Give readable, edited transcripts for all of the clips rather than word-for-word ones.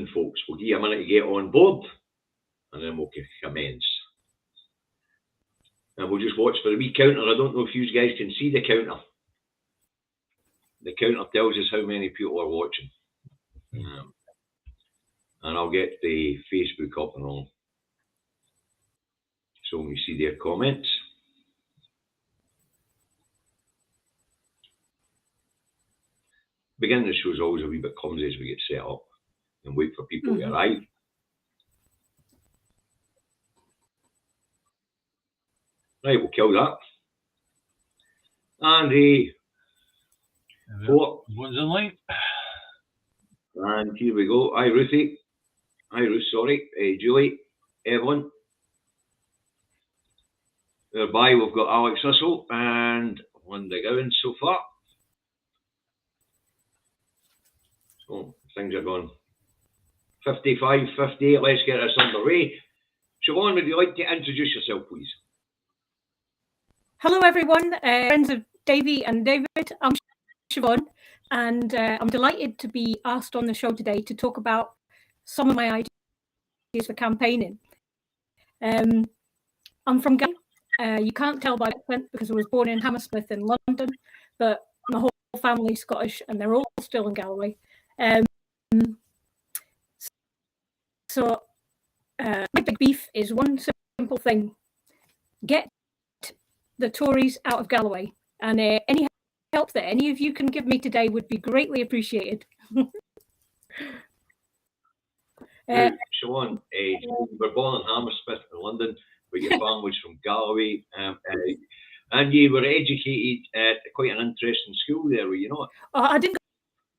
folks. We'll give you a minute to get on board, and then we'll commence. And we'll just watch for the wee counter. I don't know if you guys can see the counter. The counter tells us how many people are watching. And I'll get the Facebook up and on, so we see their comments. Beginning of the show is always a wee bit clumsy as we get set up and wait for people to arrive. Right, we'll kill that. And one's in line. And here we go. Hi, Ruthie. Hi, Ruth, sorry. Julie, Evelyn. Thereby, we've got Alex Russell and Linda Gowan so far. So things are going 55, 58. Let's get this underway. Siobhan, would you like to introduce yourself, please? Hello, everyone. Friends of Davy and David. I'm Siobhan, and I'm delighted to be asked on the show today to talk about some of my ideas for campaigning. I'm from Galway. You can't tell by my accent because I was born in Hammersmith in London, but my whole family's Scottish and they're all still in Galway. So my big beef is one simple thing: get the Tories out of Galway, and any help that any of you can give me today would be greatly appreciated. Siobhan, you were born in Hammersmith in London, but your family's from Galway, and you were educated at quite an interesting school there, were you not? I didn't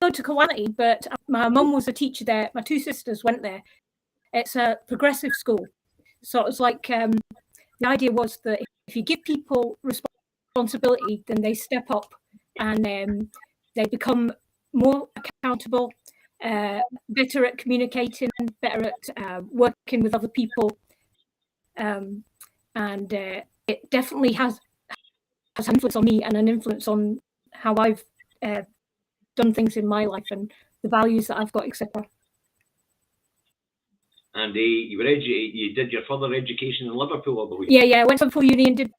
go to Calamity, but my mum was a teacher there. My two sisters went there. It's a progressive school, so it was like the idea was that if you give people responsibility, then they step up and they become more accountable, better at communicating, better at working with other people, and it definitely has an influence on me and an influence on how I've done things in my life and the values that I've got, etc. And you were educated. You did your further education in Liverpool, I believe. Yeah. I went to Liverpool Uni and did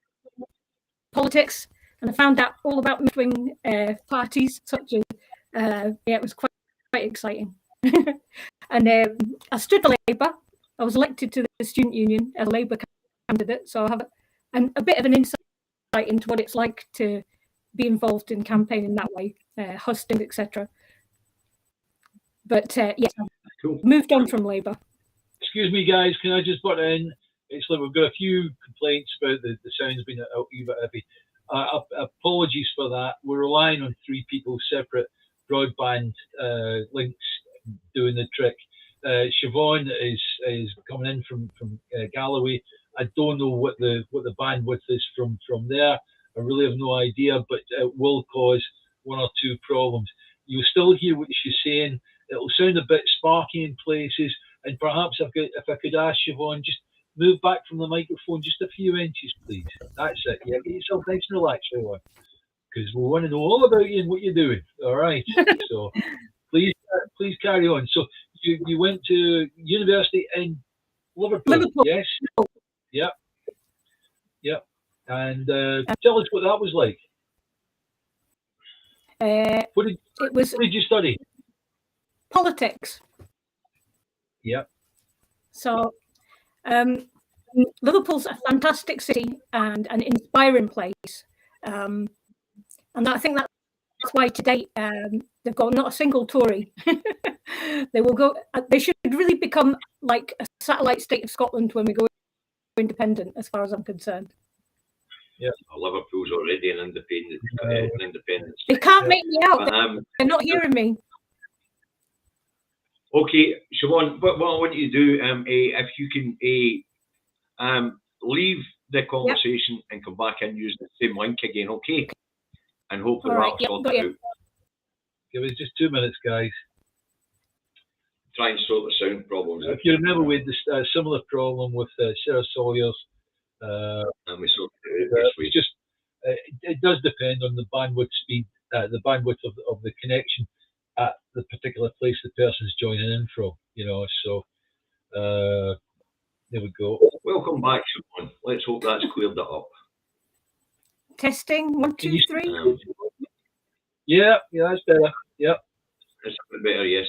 politics, and I found out all about left-wing parties, such as it was quite exciting. And I stood for Labour. I was elected to the student union as a Labour candidate, so I have a bit of an insight into what it's like to be involved in campaigning that way, hosting, etc. But cool. Moved on from Labour. Excuse me, guys, can I just butt in? It's like we've got a few complaints about the sound's been a wee bit heavy. Apologies for that. We're relying on 3 people's separate broadband links doing the trick. Siobhan is coming in from Galloway. I don't know what the bandwidth is from there. I really have no idea, but it will cause 1 or 2 problems. You'll still hear what she's saying. It'll sound a bit sparky in places, and perhaps if I could ask Siobhan, just move back from the microphone just a few inches, please. That's it. Yeah, get yourself nice and relaxed, Siobhan, because we want to know all about you and what you're doing. All right. So please carry on. So you went to university in Liverpool. Yes. Yep. And tell us what that was like. What did you study? Politics. Yep. So Liverpool's a fantastic city and an inspiring place. And I think that's why today they've got not a single Tory. They should really become like a satellite state of Scotland when we go independent, as far as I'm concerned. Yeah, Liverpool's already an independent. They can't make me out. They're not hearing me. Okay, Siobhan, what I want you to do, if you can leave the conversation and come back and use the same link again, okay? And hopefully that'll sort it out. Give us just 2 minutes, guys. Try and sort the sound problems out. If you remember, we had this similar problem with Sarah Sawyer's. And we sorted it out this week. It does depend on the bandwidth speed, the bandwidth of the connection. at the particular place the person's joining in from, so there we go. Welcome back, Siobhan. Let's hope that's cleared that up. Testing, 1, 2, 3. Yeah, that's better. Yeah. It's a bit better, yes.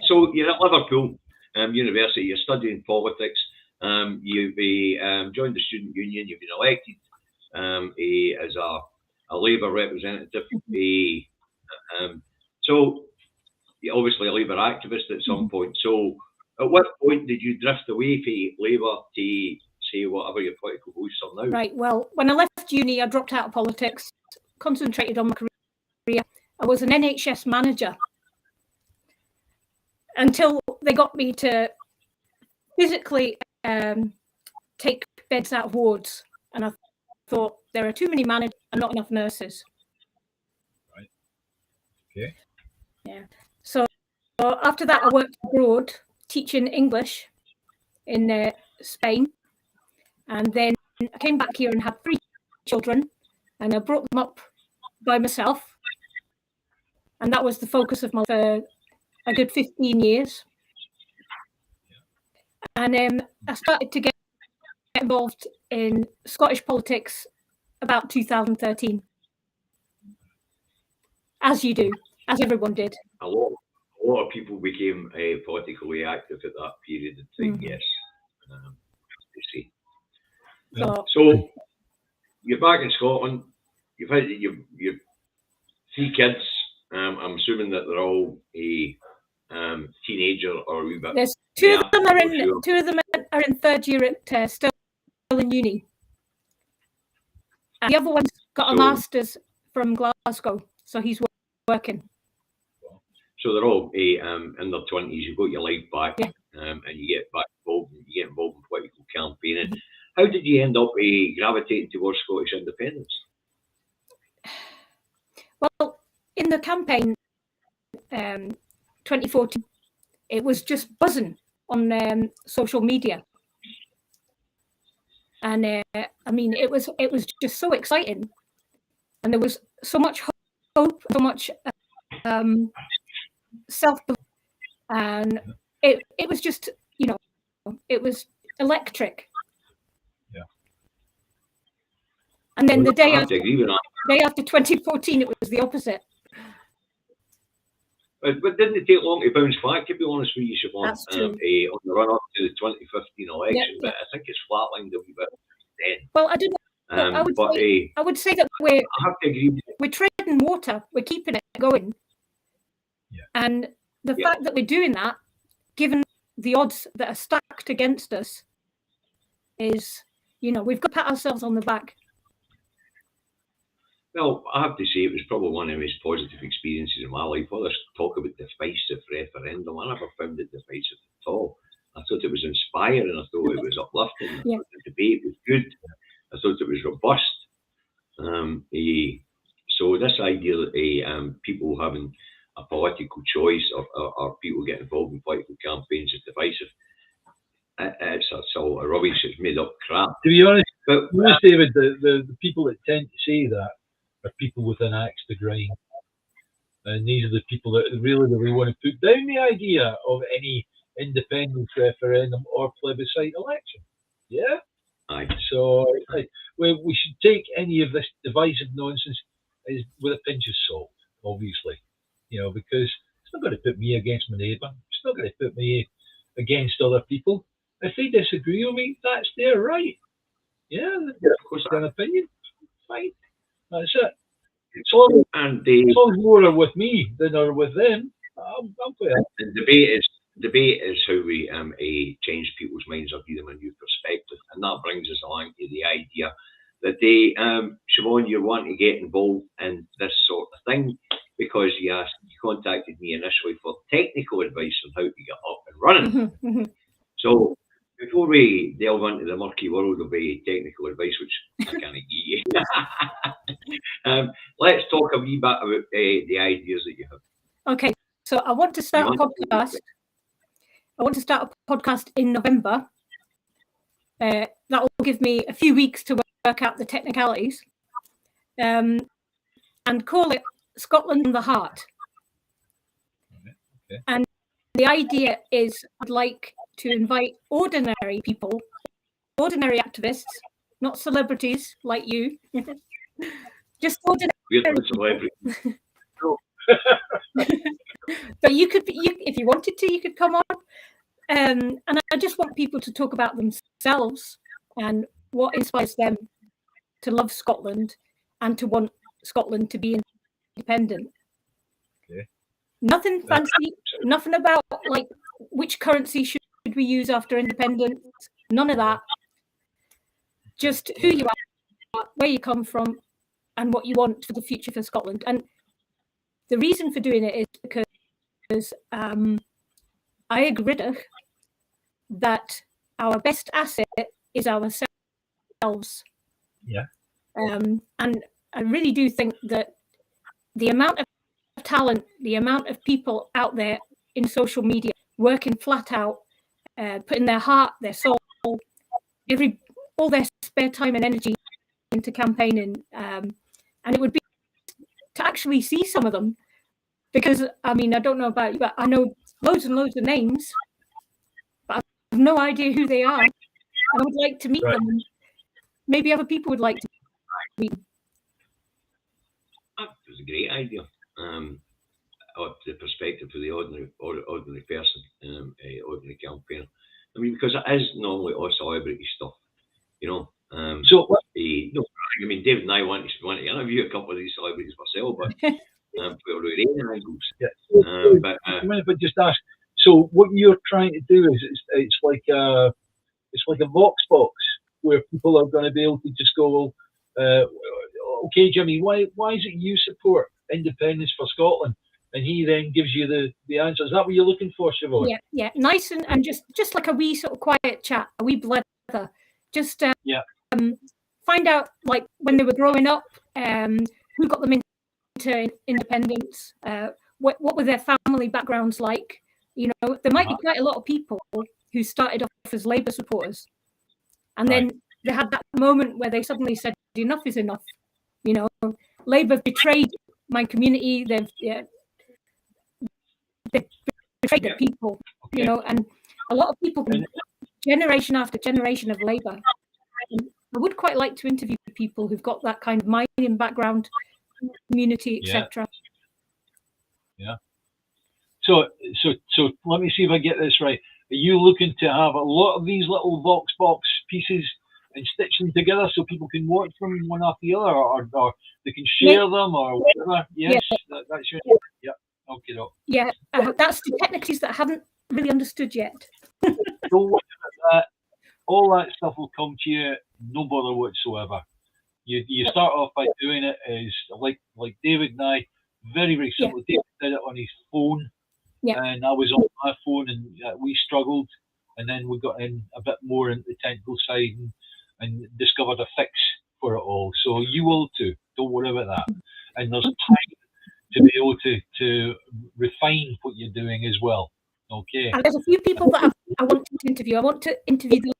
So you're at Liverpool University, you're studying politics, you've joined the student union, you've been elected as a Labour representative. So you're obviously a Labour activist at some point. So at what point did you drift away from Labour to say whatever your political beliefs are now? Right, well, when I left uni, I dropped out of politics, concentrated on my career. I was an NHS manager until they got me to physically take beds out of wards. And I thought, there are too many managers and not enough nurses. Right. Okay. Yeah. So after that, I worked abroad teaching English in Spain. And then I came back here and had 3 children, and I brought them up by myself. And that was the focus of my for a good 15 years. And I started to get involved in Scottish politics about 2013. As you do, as everyone did. A lot of people became politically active at that period of time, yes. You see. So you're back in Scotland. You've had your 3 kids. I'm assuming that they're all a teenager or a wee bit. There's 2 of them are in. Sure. 2 of them are in 3rd year at still in uni. And the other one's got a master's from Glasgow, so he's working. So they're all in their 20s. You've got your life back, and you get back involved. You get involved in political campaigning. How did you end up gravitating towards Scottish independence? Well, in the campaign 2014, it was just buzzing on social media, and I mean, it was just so exciting, and there was so much hope, so much self-belief, and it was just, it was electric. And then the day after 2014, it was the opposite. But didn't it take long to bounce back, to be honest with you, Siobhan? That's true. On the run-up to the 2015 election, but I think it's flatlined a wee bit then. Well, I don't know. I would say that I have to agree with you. we're treading water. We're keeping it going. Yeah. And the fact that we're doing that, given the odds that are stacked against us, is, we've got to pat ourselves on the back. Well, I have to say it was probably one of the most positive experiences in my life. All this talk about divisive referendum, I never found it divisive at all. I thought it was inspiring. I thought it was uplifting. Yeah. The debate was good. I thought it was robust. So this idea that people having a political choice or people getting involved in political campaigns is divisive, it's all a rubbish. It's made up crap. To be honest, David, the people that tend to say that are people with an axe to grind. And these are the people that really want to put down the idea of any independence referendum or plebiscite election. Yeah? Aye. So we should take any of this divisive nonsense with a pinch of salt, obviously. Because it's not going to put me against my neighbour. It's not going to put me against other people. If they disagree with me, that's their right. Yeah, of course, their opinion. Fine. That's it. As long as more are with me than are with them, I'm quite happy. The debate is how we change people's minds or give them a new perspective, and that brings us along to the idea that Siobhan, you want to get involved in this sort of thing because you contacted me initially for technical advice on how to get up and running. Mm-hmm. So before we delve into the murky world of technical advice, which I can't give you, let's talk a wee bit about the ideas that you have. Okay, so I want to start a podcast. I want to start a podcast in November. That will give me a few weeks to work out the technicalities, and call it Scotland in the Heart. Okay. And the idea is I'd like to invite ordinary people, ordinary activists, not celebrities like you, just ordinary people. But you could, if you wanted to, you could come on. And I just want people to talk about themselves and what inspires them to love Scotland and to want Scotland to be independent. Okay. Nothing fancy, nothing about like which currency should we use after independence, none of that. Just who you are, where you come from, and what you want for the future for Scotland. And the reason for doing it is because I agree that our best asset is ourselves. Yeah. And I really do think that the amount of talent, the amount of people out there in social media working flat out, putting their heart, their soul, all their spare time and energy into campaigning, and it would be to actually see some of them, because I mean, I don't know about you, but I know loads and loads of names, but I have no idea who they are. I would like to meet them. Maybe other people would like to meet them. That was a great idea. The perspective of the ordinary person, ordinary campaigner. I mean, because it is normally all celebrity stuff, you know. No, I mean, David and I want to interview a couple of these celebrities myself, but for their angles. Yeah. But just ask. So what you're trying to do is it's like a Vox box where people are going to be able to just go, okay, Jimmy, why is it you support independence for Scotland? And he then gives you the answer. Is that what you're looking for, Siobhan? Yeah, nice and just like a wee sort of quiet chat, a wee blether. Just find out, like, when they were growing up, who got them into independence, what were their family backgrounds like. You know, there might be quite a lot of people who started off as Labour supporters, and then they had that moment where they suddenly said, enough is enough. You know, Labour betrayed my community. They've betrayed the people, you know, and a lot of people, generation after generation of Labour. I would quite like to interview people who've got that kind of mining background, community, etc. Yeah. So let me see if I get this right. Are you looking to have a lot of these little Vox box pieces and stitch them together so people can watch them one after the other, or they can share them, or whatever? Yes, that's your. Yeah. Okay. Yeah, that's the techniques that I haven't really understood yet. Don't worry about that. All that stuff will come to you, no bother whatsoever. You start off by doing it as like David and I, very simple. David did it on his phone, and I was on my phone, and we struggled, and then we got in a bit more into the technical side and discovered a fix for it all. So you will too. Don't worry about that. And there's time to be able to refine what you're doing as well. Okay. And there's a few people that I want to interview. I want to interview the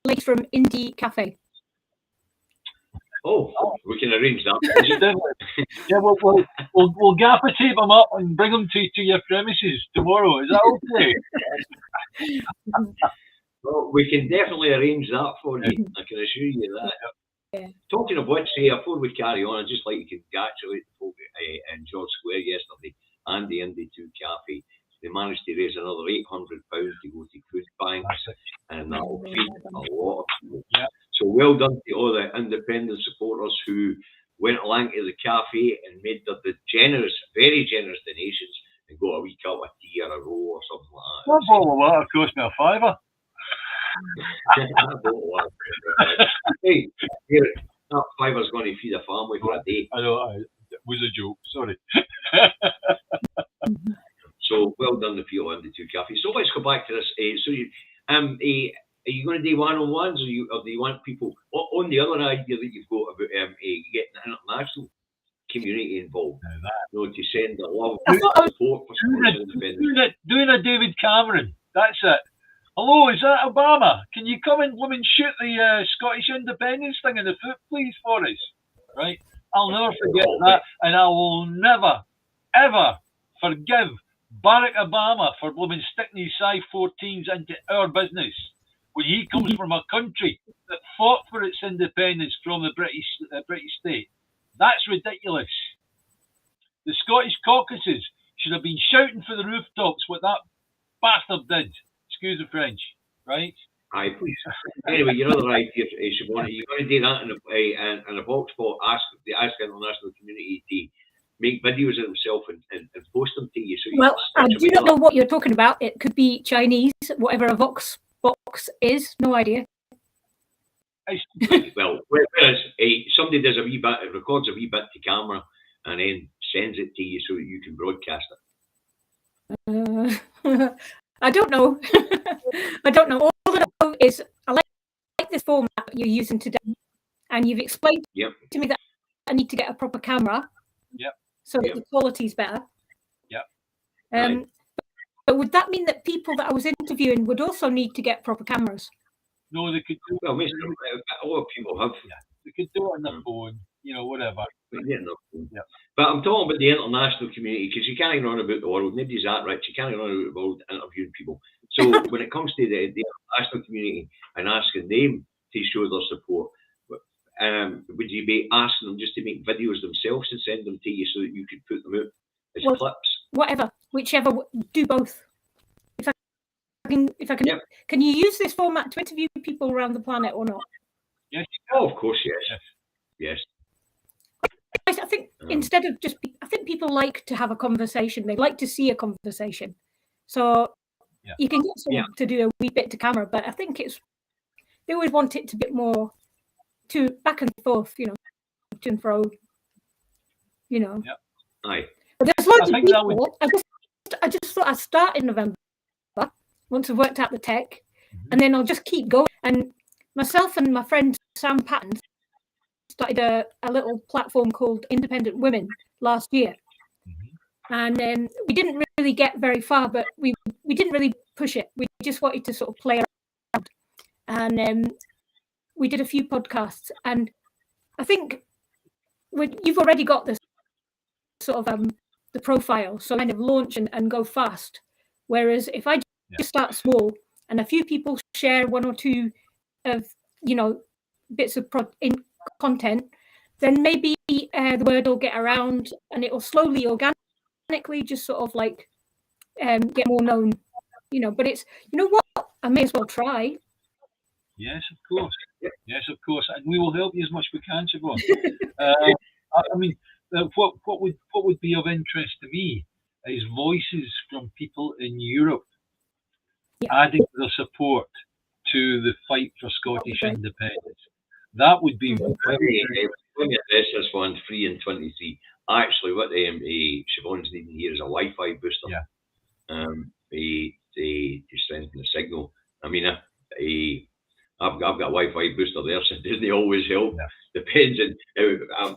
lady from Indie Cafe. Oh, we can arrange that. Yeah, we'll gaffer tape them up and bring them to your premises tomorrow. Is that okay? Well, we can definitely arrange that for you. I can assure you that. Yeah. Talking of which, before we carry on, I'd just like to congratulate the folk in George Square yesterday and the Indie 2 Cafe. They managed to raise another £800 to go to food banks, and that will feed a lot of people. Yeah. So well done to all the independent supporters who went along to the cafe and made the generous, very generous donations and got a wee cup of tea or a roll or something like that. One bottle of water cost me a £5. Hey, here, that £5's going to feed a family for a day. I know, it was a joke, sorry. So well done to people in the 2 cafes. So let's go back to this. Are you going to do one-on-ones, or do you want people on the other idea that you've got about getting the international community involved? To send a love support for Scotland's independence. Doing a David Cameron. That's it. Hello, is that Obama? Can you come and shoot the Scottish independence thing in the foot, please, for us? Right? I'll never forget that, and I will never, ever forgive Barack Obama for blooming sticking his Psi-14s into our business when he comes from a country that fought for its independence from the British state. That's ridiculous. The Scottish caucuses should have been shouting for the rooftops what that bastard did. Excuse the French, right? Aye, please. Anyway, you're on the right here, Siobhan. You're going to do that in a box spot. Ask the international community to make videos of themselves and post them to you. So well, I do not know what you're talking about. It could be Chinese, whatever a vox box is. No idea. Well, whereas somebody does a wee bit, records a wee bit to camera, and then sends it to you so that you can broadcast it. I don't know. I don't know. All I know is I like this format you're using today, and you've explained to me that I need to get a proper camera. So that the quality's better. But would that mean that people that I was interviewing would also need to get proper cameras? No, they could do. Well, a lot of people have. They could do it on their phone, whatever. But I'm talking about the international community, because you can't run about the world. Nobody's that rich. You can't run about the world interviewing people. So when it comes to the international community and asking them to show their support, would you be asking them just to make videos themselves and send them to you so that you could put them out as clips? Whatever, whichever. Do both. If I can, can you use this format to interview people around the planet or not? Yes. Oh, of course, yes. I think instead of just, I think people like to have a conversation. They like to see a conversation. So you can get someone to do a wee bit to camera, but I think they always want it to be more to back and forth, to and fro, Aye. But there's loads of people. I just thought I'd start in November once I've worked out the tech, and then I'll just keep going. And myself and my friend Sam Patton started a little platform called Independent Women last year, and we didn't really get very far, but we didn't really push it. We just wanted to sort of play around, and we did a few podcasts. And I think you've already got this sort of the profile, so kind of launch and go fast. Whereas if I just start small and a few people share one or two of bits of content, then maybe the word will get around and it will slowly, organically, just sort of like get more known. But it's what, I may as well try. Yes, of course. Yes, of course, and we will help you as much as we can, Siobhan. I mean, what would be of interest to me is voices from people in Europe adding their support to the fight for Scottish independence. That would be very. Let me address this one, 3 and 23. Actually, what Siobhan's needing here is a Wi-Fi booster. To strengthen the signal. I mean, I've got a Wi-Fi booster there, so it doesn't always help. Depends on.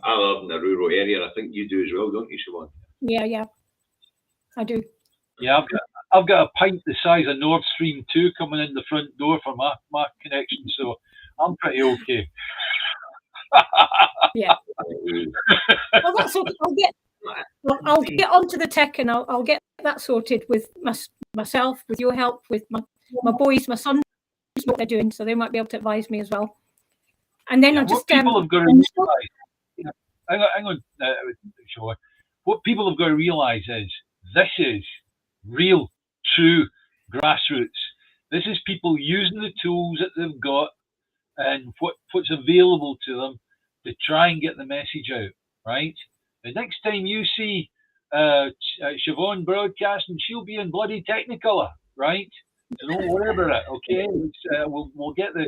I live in a rural area. I think you do as well, don't you, Siobhan? Yeah, I do. Yeah, I've got a pint the size of Nord Stream 2 coming in the front door for my connection, so I'm pretty okay. Yeah. Well, that's okay. I'll get onto the tech, and I'll get that sorted with myself, with your help, with my boys, my sons, what they're doing, so they might be able to advise me as well. And then I'll just people have got to realize. Hang on, Siobhan. What people have got to realize is this is real, true grassroots. This is people using the tools that they've got and what's available to them to try and get the message out, right? The next time you see Siobhan broadcasting, she'll be in bloody Technicolor, right? So don't worry about it, okay? We'll get the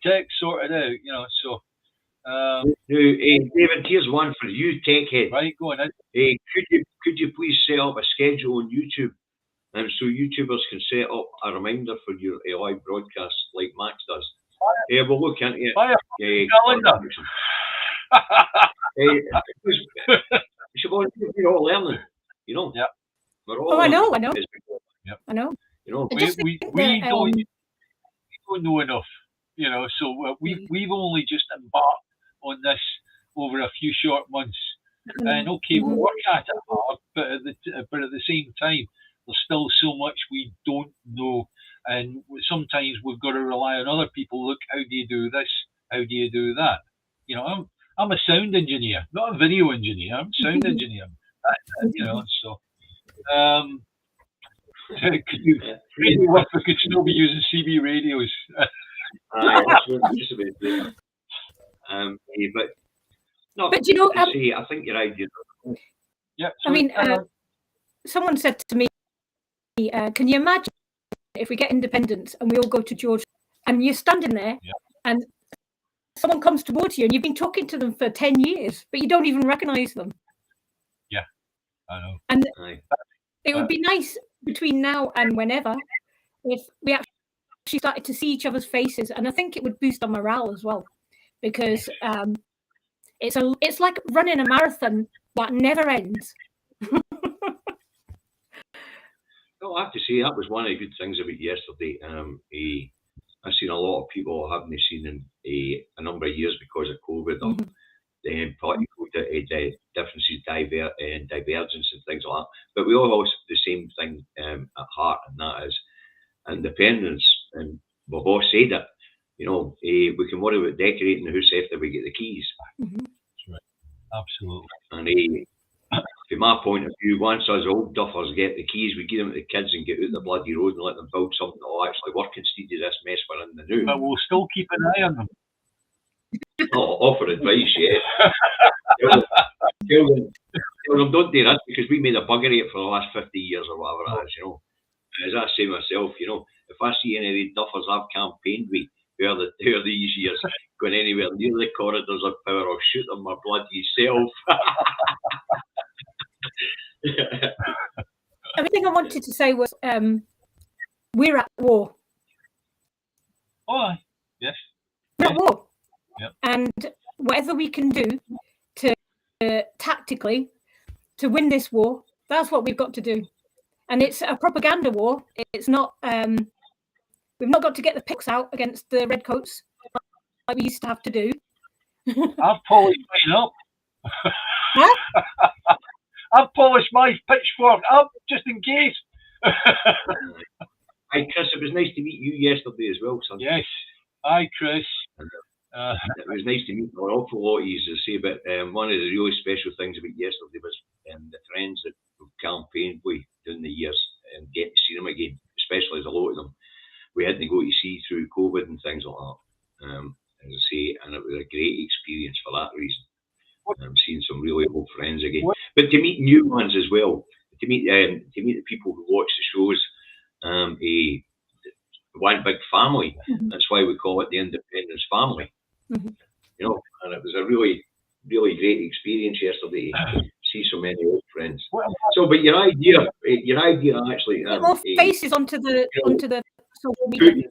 tech sorted out, so. David, here's one for you, Techhead. Right, go on. Could you please set up a schedule on YouTube, and so YouTubers can set up a reminder for your live broadcasts like Max does? We'll look into it. Calendar. Siobhan, you're all learning, Yeah. We're all I know. Yep. I know. We don't know enough, so we've only just embarked on this over a few short months, and we work at it hard, but at the same time, there's still so much we don't know, and sometimes we've got to rely on other people. Look, how do you do this? How do you do that? You know, I'm a sound engineer, not a video engineer. I'm a sound engineer. You know, so radio worker could still be using CB radios. Aye, that's what I'm just about to say. But no, but you know, I think your idea. Yeah, I mean, someone said to me, "Can you imagine if we get independence and we all go to George, and you're standing there, and someone comes towards you, and you've been talking to them for 10 years, but you don't even recognise them?" Yeah, I know. And it would be nice between now and whenever if we actually started to see each other's faces, and I think it would boost our morale as well, because it's like running a marathon that never ends. No, I have to say that was one of the good things about yesterday. I've seen a lot of people I haven't seen in a number of years because of COVID or political differences, divergence and things like that. But we all have the same thing at heart, and that is independence. And we've all said it. You know, we can worry about decorating the house after we get the keys. That's right. Absolutely. And from my point of view, once us old duffers get the keys, we give them to the kids and get out the bloody road and let them build something that will actually work instead of this mess we're in the new. But we'll still keep an eye on them. Oh, offer advice, yeah. Tell them don't do that because we made a buggery it for the last 50 years or whatever it is, you know. As I say myself, you know, if I see any of the duffers I've campaigned with who are these years going anywhere near the corridors of power, I'll shoot them my bloody self. Everything I wanted to say was we're at war. Oh, yes. We're at war. Yep. And whatever we can do to tactically to win this war, that's what we've got to do. And it's a propaganda war. It's not. We've not got to get the picks out against the redcoats like we used to have to do. I've polished mine up. Huh? I've polished my pitchfork up just in case. Hi, Chris. It was nice to meet you yesterday as well, son. Yes. Hi, Chris. It was nice to meet an awful lot of you, as I say, but one of the really special things about yesterday was the friends that we've campaigned with during the years and getting to see them again, especially as a lot of them we had to go to see through COVID and things like that. As I say, and it was a great experience for that reason. Seeing some really old friends again, but to meet new ones as well, to meet the people who watch the shows, one big family. That's why we call it the Independence Family. You know, and it was a really, really great experience yesterday to see so many old friends. So, but your idea actually more faces onto the social media.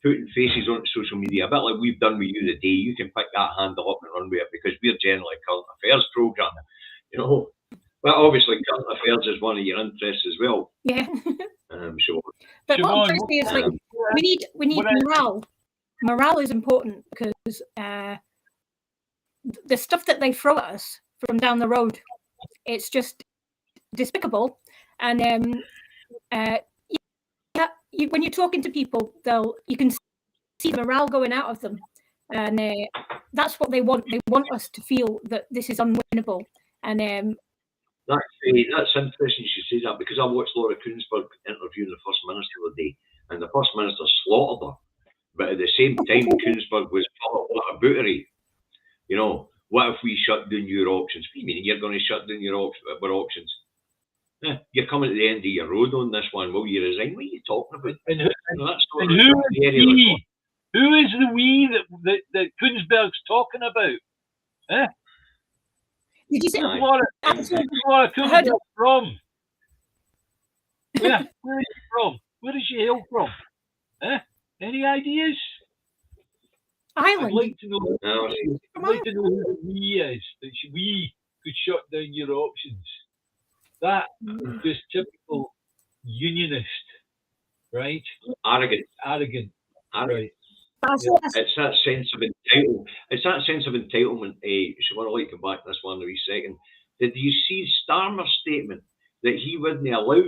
Putting faces onto social media, a bit like we've done with you today. You can pick that handle up and run with it because we're generally a current affairs program, you know. But obviously, current affairs is one of your interests as well. Yeah. Sure. But what I'm trying to say is, like, we need morale. Morale is important because the stuff that they throw at us from down the road, it's just despicable. And when you're talking to people, you can see the morale going out of them, and that's what they want. They want us to feel that this is unwinnable. And that's interesting you should say that because I watched Laura Koonsberg interviewing the First Minister the other day, and the First Minister slaughtered her. But at the same time, Koonsberg was full of bootery. You know, what if we shut down your auctions? What do you mean you're going to shut down your auctions? You're coming to the end of your road on this one. Will you resign? What are you talking about? And who is the we that Koonsberg's talking about? Eh? Did you say Laura Koonsberg from? Where is she from? Where does she hail from? Eh? Any ideas? Ireland. I'd like to know who the we is that we could shut down your auctions. That is just typical unionist, right? Arrogant. Right. It's that sense of entitlement. It's that sense of entitlement. Siobhan, I'll come back to this one in a wee second. Did you see Starmer's statement that he wouldn't allow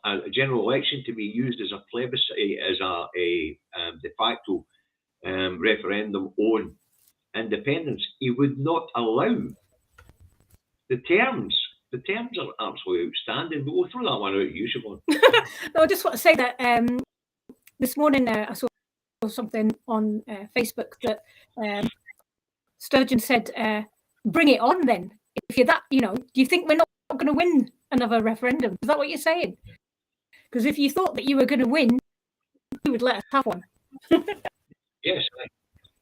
a general election to be used as a plebiscite, as a de facto referendum on independence. He would not allow. The terms are absolutely outstanding, but we'll throw that one out at you, Siobhan. No, I just want to say that this morning I saw something on Facebook that Sturgeon said, bring it on then. If you're that, do you think we're not going to win another referendum? Is that what you're saying? Because if you thought that you were going to win, you would let us have one. Yes,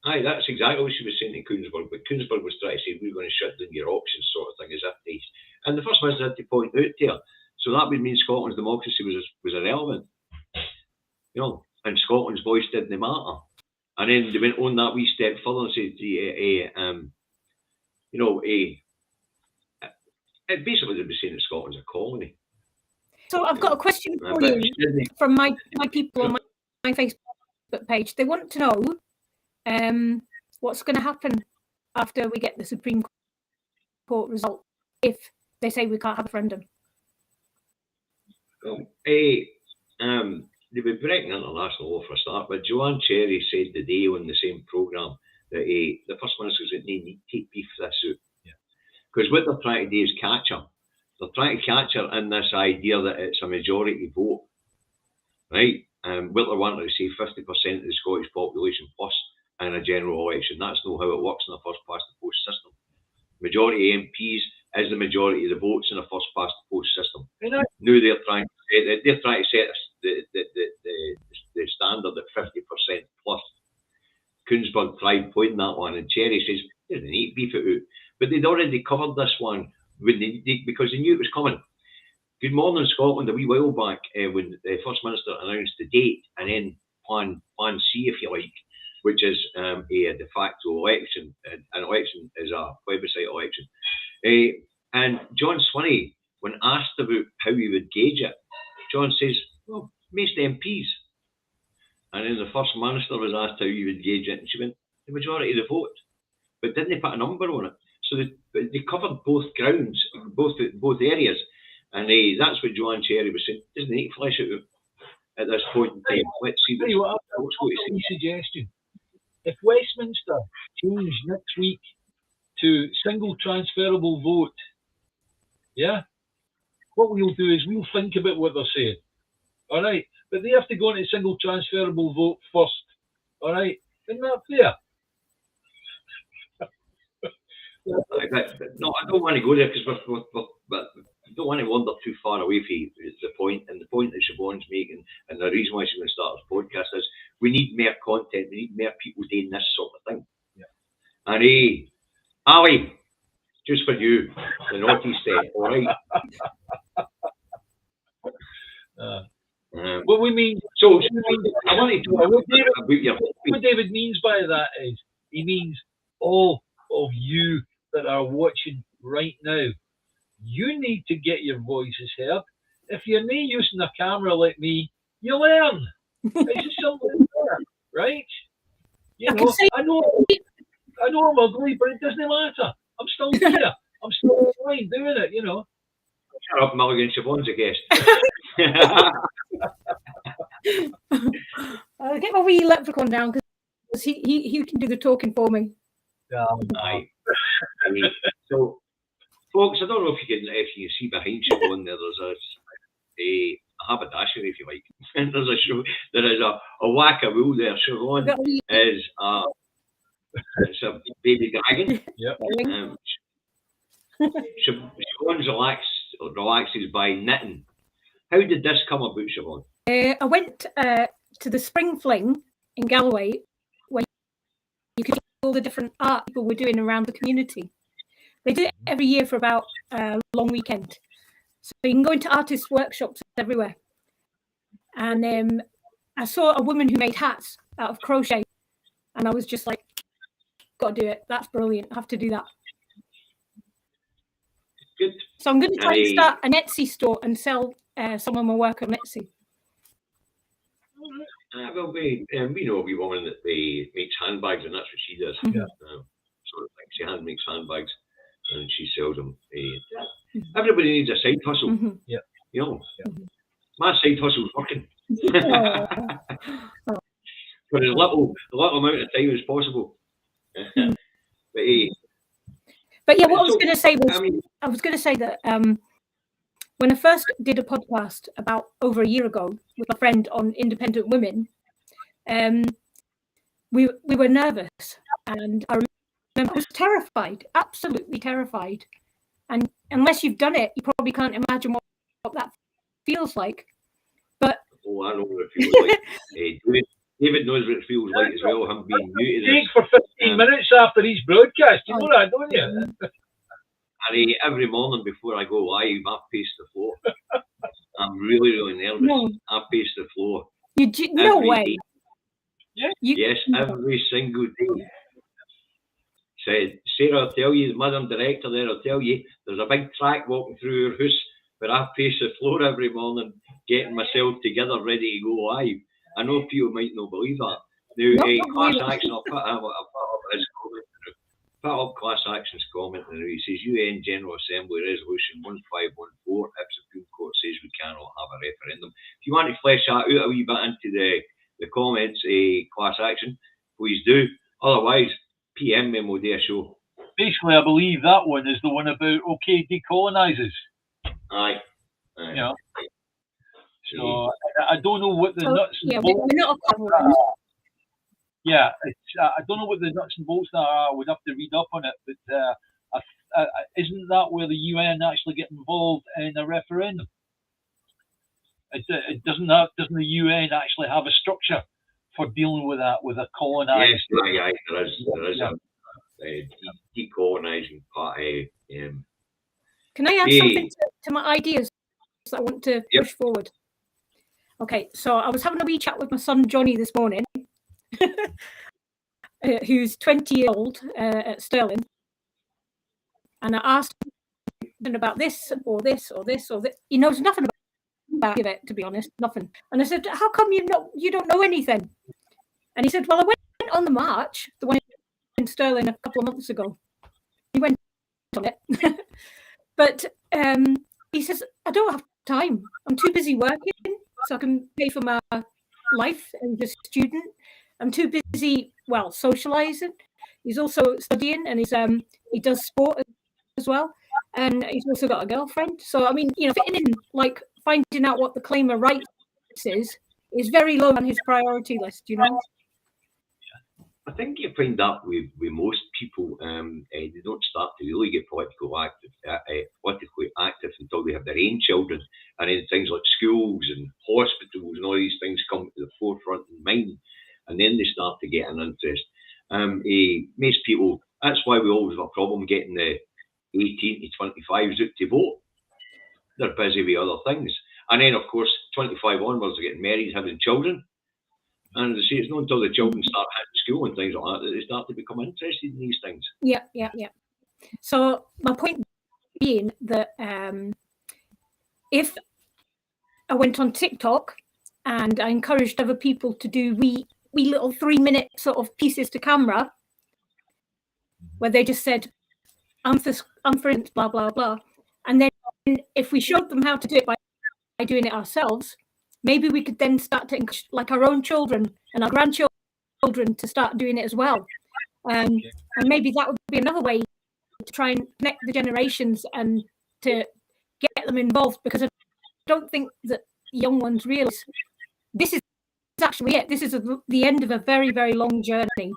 aye, that's exactly what she was saying to Koonsberg, but Koonsberg was trying to say we're going to shut down your options sort of thing, as if they... And the First Minister had to point out to her, so that would mean Scotland's democracy was irrelevant. And Scotland's voice didn't matter. And then they went on that wee step further and said, basically they'd be saying that Scotland's a colony. So I've got a question for you from my people on my Facebook page. They want to know what's going to happen after we get the Supreme Court result if they say we can't have a referendum. They were breaking international law for a start, but Joanne Cherry said today on the same programme that the First Minister said they need to beef this out. Because what they're trying to do is catch her. They're trying to catch her in this idea that it's a majority vote, right? What they're wanting to say 50% of the Scottish population plus in a general election. That's not how it works in a first past the post system. Majority of MPs is the majority of the votes in a first past the post system. Now they're trying to set the standard at 50% plus. Koonsberg tried pointing that one, and Cherry says they need to beef it out. But they'd already covered this one because they knew it was coming. Good Morning Scotland a wee while back when the First Minister announced the date and then Plan C, if you like, which is a de facto election. An election is a plebiscite election. And John Swinney, when asked about how he would gauge it, John says, well, most MPs. And then the First Minister was asked how he would gauge it, and she went, the majority of the vote. But didn't they put a number on it? So they covered both grounds, both areas. And that's what Joanne Cherry was saying. Doesn't need to flesh it out at this point in time. Let's see what's going to say. Suggestion. If Westminster change next week to single transferable vote, what we'll do is we'll think about what they're saying. All right? But they have to go into single transferable vote first. All right? Isn't that fair? No, I don't want to go there because I don't want to wander too far away from the point. And the point that Siobhan's making, and the reason why she's going to start this podcast is we need more content. We need more people doing this sort of thing. Yeah. And Ali, just for you, the naughty step, all right? What we mean. So I want to talk about your. What David means by that is he means all of you that are watching right now. You need to get your voices heard. If you're not using a camera like me, you learn. It's just something there, right? I know I'm ugly, but it doesn't matter. I'm still here. I'm still fine doing it, Shut up, Mulligan. Siobhan's a guest. I'll get my wee leprechaun down because he can do the talking for me. Aye. So, folks, I don't know if you can see behind Siobhan there. There's a haberdashery, if you like. And there is a whack of wool there. Siobhan is it's a baby dragon. Yep. Siobhan's relaxes by knitting. How did this come about, Siobhan? I went to the Spring Fling in Galloway, where you could see all the different art people were doing around the community. They do it every year for about a long weekend. So you can go into artist workshops everywhere. And I saw a woman who made hats out of crochet. And I was just like, got to do it. That's brilliant. I have to do that. Good. So I'm going to try and start an Etsy store and sell some of my work on Etsy. Well, we know a wee woman that makes handbags, and that's what she does. Yeah. She hand makes handbags, and she sells them. Everybody needs a side hustle. Yeah. You know, my side hustle's working. For as little amount of time as possible. But yeah, what I was going to say was, I was going to say that when I first did a podcast about over a year ago with my friend on independent women, we were nervous, and I remember I was terrified, absolutely terrified. And unless you've done it, you probably can't imagine what that feels like. But I know what it feels like. David knows what it feels like as well. Him being new to this. For 15 minutes after each broadcast, you know that, don't you? And every morning before I go live, I pace the floor. I'm really, really nervous. No. I pace the floor. No way. Day. Yes, every single day. Said Sarah will tell you, the Madam Director there will tell you, there's a big track walking through your house where I pace the floor every morning, getting myself together, ready to go live. I know people might not believe that. Now, Class Action, I'll put up his comment. Put up Class Action's comment, and he says UN General Assembly Resolution 1514. If Supreme Court says we cannot have a referendum. If you want to flesh that out a wee bit into the comments, Class Action, please do. Otherwise, PM me, we'll do a show. Basically, I believe that one is the one about OK decolonizers. Aye. Yeah. So I don't know what the nuts and bolts are. Yeah, I don't know what the nuts and bolts are. I would have to read up on it, but isn't that where the UN actually get involved in a referendum? Doesn't the UN actually have a structure for dealing with that, with a colonized? Yes, there is a decolonizing party. Can I add something to my ideas that I want to push forward? Okay, so I was having a wee chat with my son Johnny this morning, who's 20 years old at Stirling, and I asked him about this or this or this or this. He knows nothing about it, to be honest, nothing. And I said, "How come you don't know anything?" And he said, "Well, I went on the march, the one in Stirling a couple of months ago. He went on it, but he says I don't have time. I'm too busy working, so I can pay for my life as a student. I'm too busy, socializing. He's also studying, and he does sport as well, and he's also got a girlfriend. So I mean, fitting in, like finding out what the claim of rights is very low on his priority list. I think you find that with most people, they don't start to really get politically active until they have their own children, and then things like schools and hospitals and all these things come to the forefront in mind, and then they start to get an interest. Most people, that's why we always have a problem getting the 18 to 25s out to vote. They're busy with other things, and then of course 25 onwards are getting married, having children. And as I say, it's not until the children start hitting school and things like that they start to become interested in these things. Yeah. So my point being that if I went on TikTok and I encouraged other people to do wee little 3-minute sort of pieces to camera, where they just said, I'm for blah, blah, blah. And then if we showed them how to do it by doing it ourselves, maybe we could then start to encourage like our own children and our grandchildren to start doing it as well. And maybe that would be another way to try and connect the generations and to get them involved, because I don't think that young ones realize this is actually it. This is the end of a very, very long journey,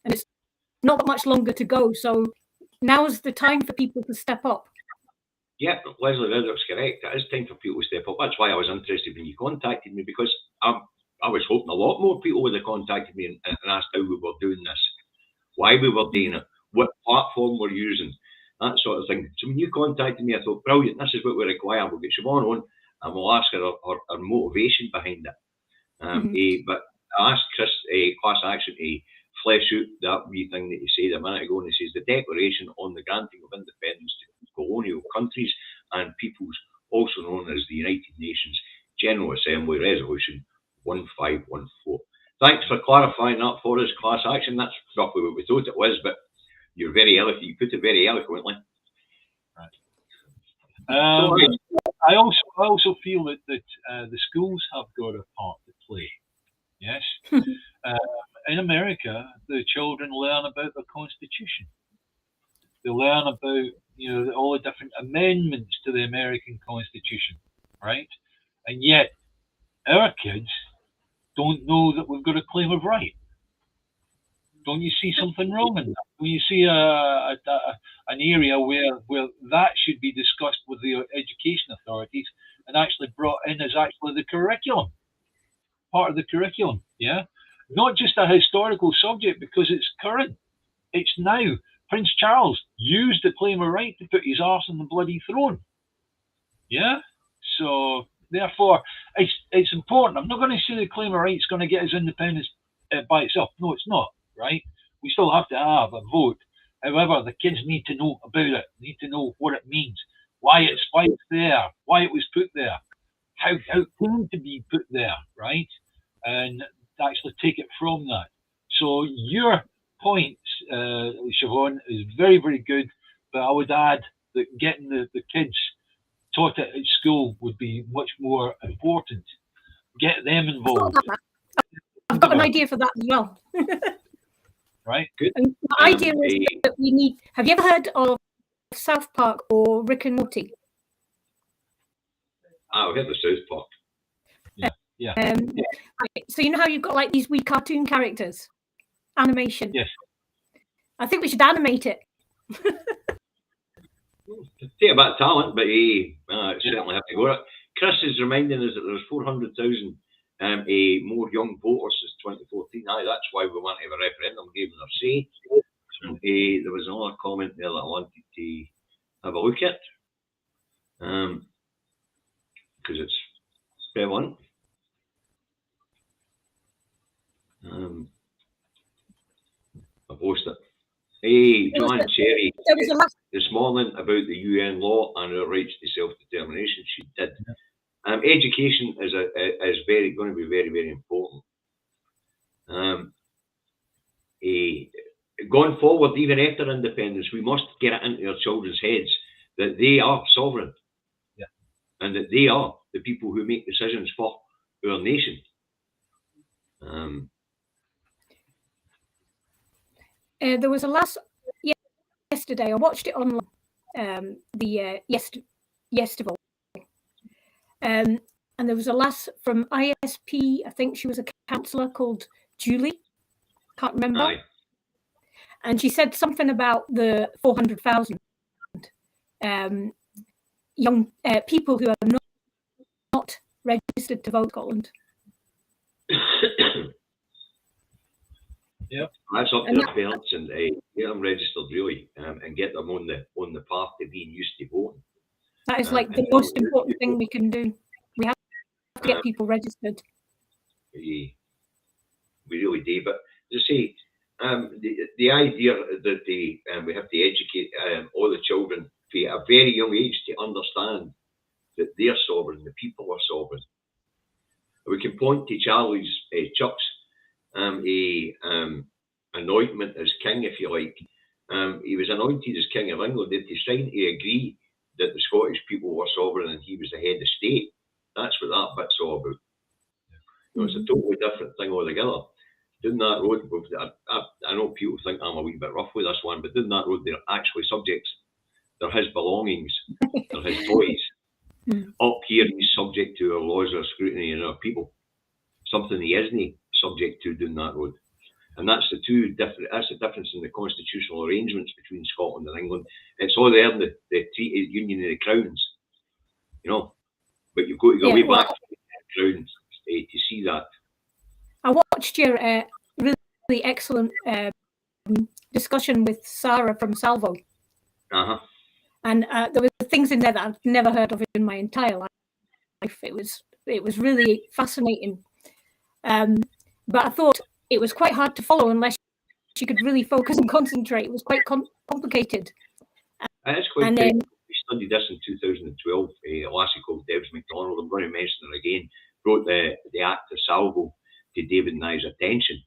and it's not much longer to go. So now is the time for people to step up. Yeah, Leslie Redrock's correct. It is time for people to step up. That's why I was interested when you contacted me, because I was hoping a lot more people would have contacted me and asked how we were doing this, why we were doing it, what platform we're using, that sort of thing. So when you contacted me, I thought, brilliant, this is what we require. We'll get Siobhan on and we'll ask her her motivation behind it. But I asked Chris, Class Action, to flesh out that wee thing that he said a minute ago, and he says the Declaration on the Granting of Independence to Colonial Countries and Peoples, also known as the United Nations General Assembly Resolution 1514. Thanks for clarifying that for us, Class Action. That's roughly what we thought it was, but you're very eloquent. You put it very eloquently. I also feel that the schools have got a part to play. Yes. In America, the children learn about the Constitution. They learn about all the different amendments to the American Constitution, right? And yet, our kids don't know that we've got a claim of right. Don't you see something wrong in that? Don't you see an area where that should be discussed with the education authorities and actually brought in as actually the curriculum, part of the curriculum, yeah? Not just a historical subject because it's current. It's now. Prince Charles used the claim of right to put his arse on the bloody throne. Yeah? So, therefore, it's important. I'm not going to say the claim of right is going to get us independence by itself. No, it's not, right? We still have to have a vote. However, the kids need to know about it, need to know what it means, why it's there, why it was put there, how it came to be put there, right? And actually take it from that. So your point, Siobhan, is very, very good, but I would add that getting the kids taught it at school would be much more important. Get them involved. I've got an idea for that as well. Right, good. And the idea is that we need. Have you ever heard of South Park or Rick and Morty? I've heard of South Park. Yeah. So you know how you've got like these wee cartoon characters, animation. Yes. I think we should animate it. Take a bit of talent, but certainly have to go. Chris is reminding us that there's 400,000 more young voters since 2014. That's why we want to have a referendum, give them their say. There was another comment there that I wanted to have a look at, because it's prevalent. I've lost it. John Cherry this morning about the UN law and our rights to self-determination. She did. Education is going to be very, very important. Going forward, even after independence, we must get it into our children's heads that they are sovereign, and that they are the people who make decisions for our nation. There was a last yesterday. I watched it online. The Yestival. And there was a lass from ISP. I think she was a counsellor called Julie. Can't remember. Aye. And she said something about the 400,000 young people who are not registered to vote in Scotland. Yeah, that's up to their parents and get them registered really, and get them on the path to being used to voting. That is like the most important thing we can do. We have to get people registered. We really do. But to say, the idea that we have to educate all the children at a very young age to understand that they're sovereign, the people are sovereign. We can point to Charlie's Chuck's anointment as king, if you like. He was anointed as King of England. Did he sign to agree that the Scottish people were sovereign and he was the head of state? That's what that bit's all about. It's a totally different thing altogether. Down that road, I know people think I'm a wee bit rough with this one, but down that road, they're actually subjects. They're his belongings. They're his toys. Up here, he's subject to our laws, our scrutiny, and our people. Something he isn't subject to down that road. And that's the difference in the constitutional arrangements between Scotland and England. It's all there in the Treaty Union of the Crowns, but you've got to go way back to the Crowns to see that. I watched your really excellent discussion with Sarah from Salvo. And there were things in there that I've never heard of in my entire life. It was really fascinating. But I thought it was quite hard to follow unless you could really focus and concentrate. It was quite complicated. It's quite complicated. We studied this in 2012. A lassie called Davies, I'm going to mention her again, brought the Act of Salvo to David and I's attention.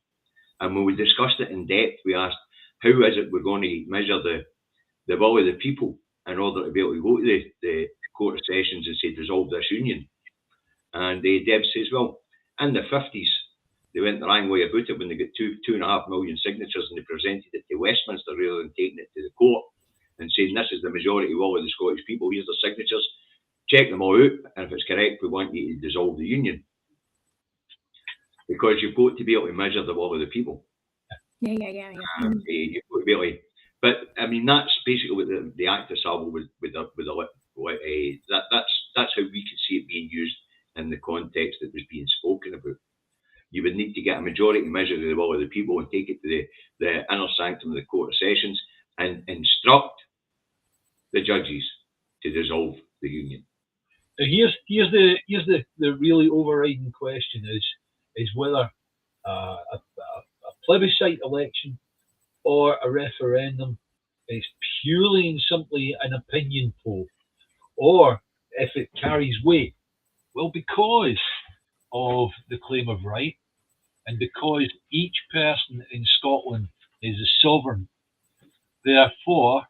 And when we discussed it in depth, we asked, how is it we're going to measure the will of the people in order to be able to go to the Court of Sessions and say dissolve this union. And Deb says, well, in the 50s, they went the wrong way about it when they got 2.5 million signatures and they presented it to Westminster rather than taking it to the court and saying this is the majority will of the Scottish people, here's their signatures, check them all out, and if it's correct, we want you to dissolve the union. Because you've got to be able to measure the will of the people. Yeah. You've got to be able to, but I mean, that's basically what the activists are with that's how we could see it being used in the context that was being spoken about. You would need to get a majority measure of the will of the people and take it to the inner sanctum of the Court of Sessions and instruct the judges to dissolve the union. Now here's the really overriding question is whether a plebiscite election or a referendum is purely and simply an opinion poll, or if it carries weight. Well, because of the claim of right, and because each person in Scotland is a sovereign, therefore,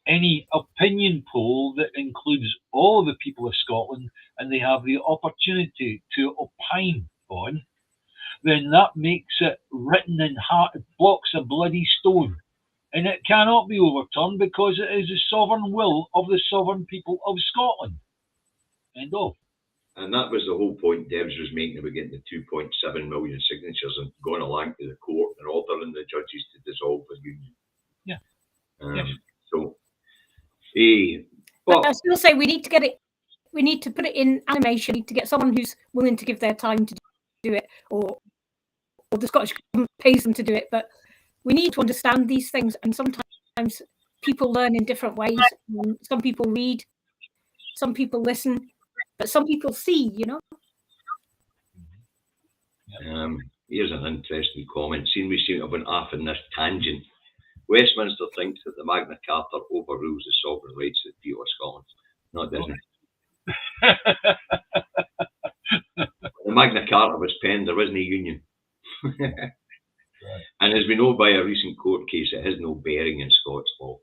any opinion poll that includes all the people of Scotland and they have the opportunity to opine on, then that makes it written in blocks of bloody stone. And it cannot be overturned because it is the sovereign will of the sovereign people of Scotland. End of. And that was the whole point Debs was making about getting the 2.7 million signatures and going along to the court and ordering the judges to dissolve the union. Yeah. So, but I still say we need to get it. We need to put it in animation. We need to get someone who's willing to give their time to do it, or the Scottish government pays them to do it. But we need to understand these things, and sometimes people learn in different ways. Some people read, some people listen, but some people see. Here's an interesting comment. Seeing we seem to have been off in this tangent. Westminster thinks that the Magna Carta overrules the sovereign rights of the people of Scotland. No, it doesn't. The Magna Carta was penned, there wasn't a union. Right. And as we know by a recent court case, it has no bearing in Scots law.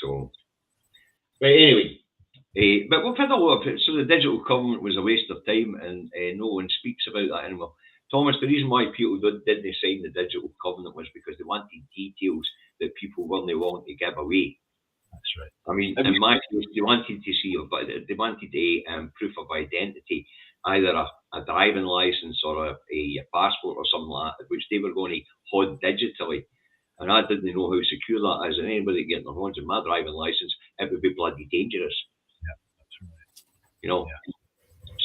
So, but anyway, but we've had a lot of it. So the digital covenant was a waste of time, and no one speaks about that anymore. Thomas, the reason why people didn't sign the digital covenant was because they wanted details that people weren't willing to give away. That's right. I mean, in my case, they wanted to see, they wanted a proof of identity, either a driving license or a passport or something like that, which they were going to hold digitally. And I didn't know how secure that is. And anybody getting their hands on my driving license, it would be bloody dangerous. Yeah, that's right.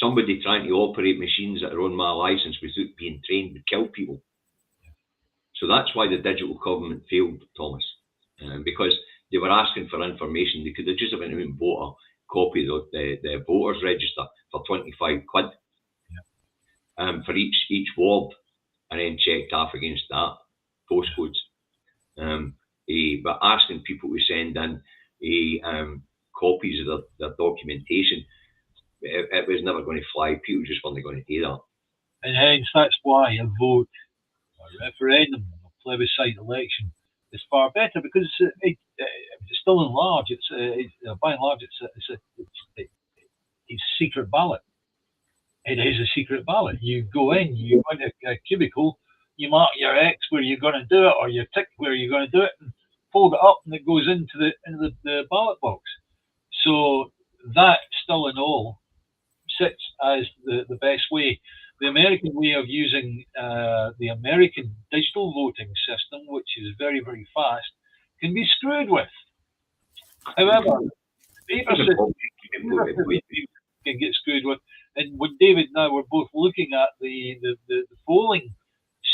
Somebody trying to operate machines that are on my license without being trained would kill people. So that's why the digital covenant failed, Thomas, because they were asking for information. They could have just went out and bought a copy of the voters register for 25 quid for each ward, and then checked off against that postcodes. But asking people to send in copies of their documentation, it was never going to fly. People just weren't going to do that. And hence, that's why a vote, a referendum, a plebiscite election is far better, because it's still in large. By and large, it's a secret ballot. It is a secret ballot. You go in, you go in a cubicle, you mark your X where you're going to do it, or your tick where you're going to do it, and fold it up, and it goes into the ballot box. So that, still in all, sits as the best way. The American way of using the American digital voting system, which is very, very fast, can be screwed with. However, paper system can get screwed with. And when David and I were both looking at the polling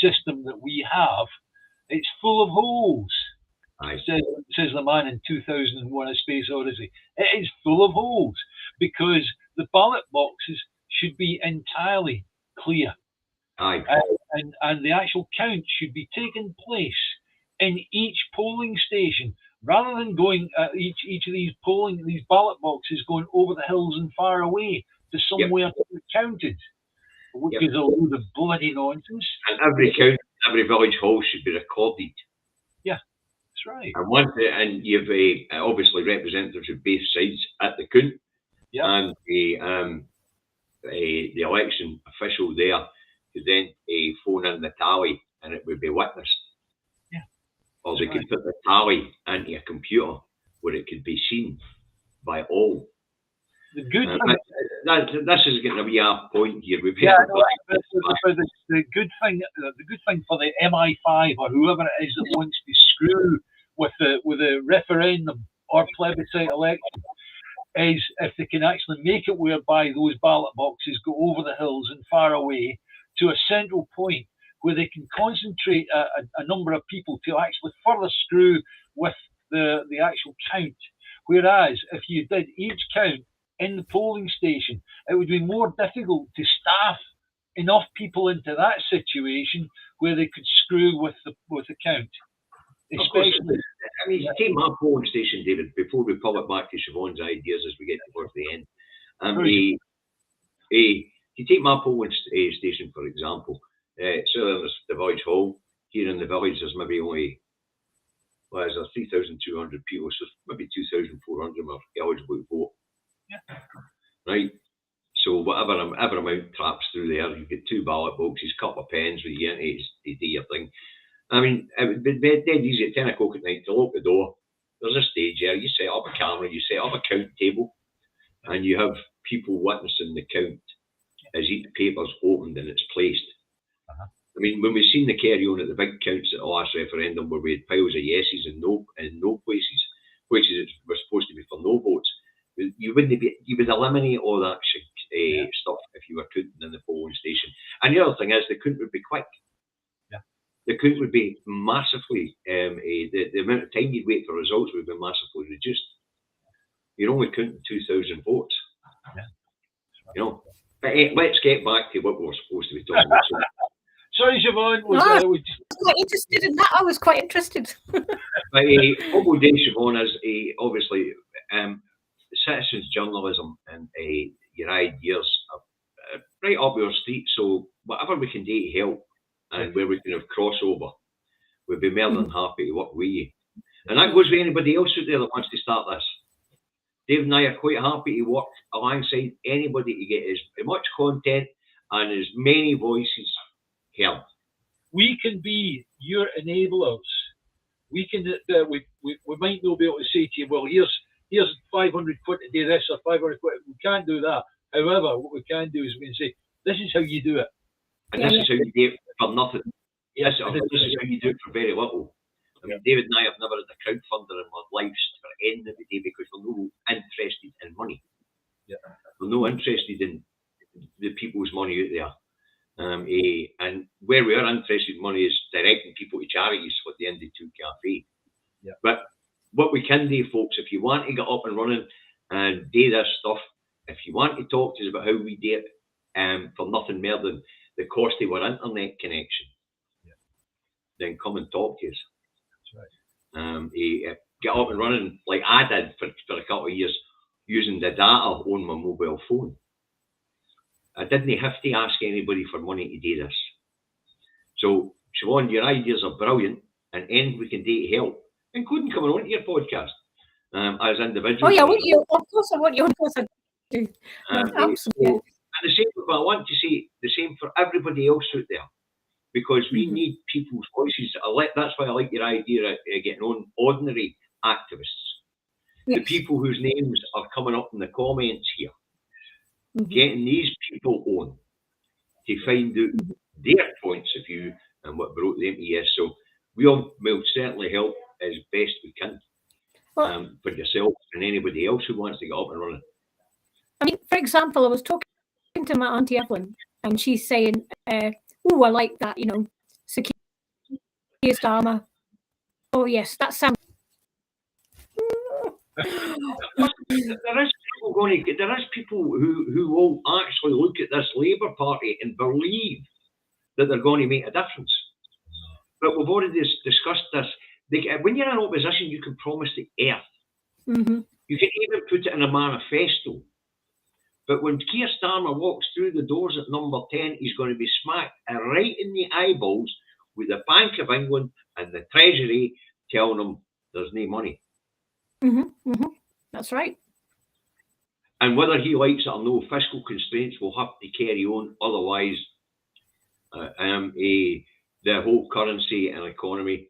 system that we have, it's full of holes. Says the man in 2001: A Space Odyssey. It is full of holes because the ballot boxes should be entirely clear. Aye. And the actual count should be taking place in each polling station, rather than going each of these ballot boxes going over the hills and far away to somewhere to be counted, which is a load of bloody nonsense. And every village hall should be recorded. Yeah. right. And you've obviously representatives of both sides at the count, and the election official there could then phone in the tally, and it would be witnessed. Yeah. Or they could put the tally into a computer where it could be seen by all. The good this is getting a wee off point here. We've the good thing for the MI5 or whoever it is that wants to screw with the referendum or plebiscite election is if they can actually make it whereby those ballot boxes go over the hills and far away to a central point where they can concentrate a number of people to actually further screw with the actual count. Whereas if you did each count in the polling station, it would be more difficult to staff enough people into that situation where they could screw with the count. Especially, I mean, you take my polling station, David, before we pull it back to Siobhan's ideas as we get towards the end. You take my polling station, for example. So there's the village hall. Here in the village, there's maybe only, there's 3,200 people, so maybe 2,400 are eligible to vote. Yeah. Right? So whatever amount traps through there, you get 2 ballot boxes, a couple of pens with you in to do your thing. I mean, it would be dead easy at 10 o'clock at night to lock the door. There's a stage there. You set up a camera, you set up a count table, and you have people witnessing the count as each paper's opened and it's placed. I mean, when we've seen the carry on at the big counts at the last referendum where we had piles of yeses and no places, which were supposed to be for no votes, you would eliminate all that stuff if you were counting in the polling station. And the other thing is, the count would be quick. Yeah. The count would be massively, the amount of time you'd wait for results would be massively reduced. You're only counting 2,000 votes. Yeah. You know. But let's get back to what we're supposed to be talking about. Sorry, Siobhan. I was quite interested in that. I was quite interested. But what we'll do, Siobhan, is obviously citizens journalism and your ideas are right up your street. So whatever we can do to help and where we can have crossover, we'd be more than happy to work with you. And that goes with anybody else out there that wants to start this. Dave and I are quite happy to work alongside anybody to get as much content and as many voices heard. We can be your enablers. We can. We might not be able to say to you, well, here's 500 quid to do this or 500 quid. We can't do that. However, what we can do is we can say, this is how you do it. And this is how you do it for nothing. This is how you do it for very little. I mean, David and I have never had a crowdfunder in our lives for any of the day because we're not interested in money. Yeah. We're not interested in the people's money out there. And where we are interested in money is directing people to charities like the Indie 2 Cafe. Yeah. But what we can do, folks, if you want to get up and running and do this stuff, if you want to talk to us about how we do it for nothing more than the cost of our internet connection, then come and talk to us. Right. Get up and running like I did for a couple of years using the data on my mobile phone. I didn't have to ask anybody for money to do this. So, Siobhan, your ideas are brilliant and anything we can do to help, including coming on to your podcast as individuals. Oh, yeah, of course I want you. Of course I do. Absolutely. So, and the same, but I want to say the same for everybody else out there. Because we need people's voices. That's why I like your idea of getting on ordinary activists. Yes. The people whose names are coming up in the comments here. Getting these people on to find out their points of view and what brought them to yes. So we all will certainly help as best we can for yourself and anybody else who wants to get up and running. I mean, for example, I was talking to my Auntie Evelyn and she's saying, oh, I like that, Sir Keir Starmer. Oh, yes, that sounds... There is people who will actually look at this Labour Party and believe that they're going to make a difference. But we've already discussed this. When you're in opposition, you can promise the earth. You can even put it in a manifesto. But when Keir Starmer walks through the doors at number 10, he's going to be smacked right in the eyeballs with the Bank of England and the Treasury telling him there's no money. That's right. And whether he likes it or no, fiscal constraints will have to carry on. Otherwise, the whole currency and economy,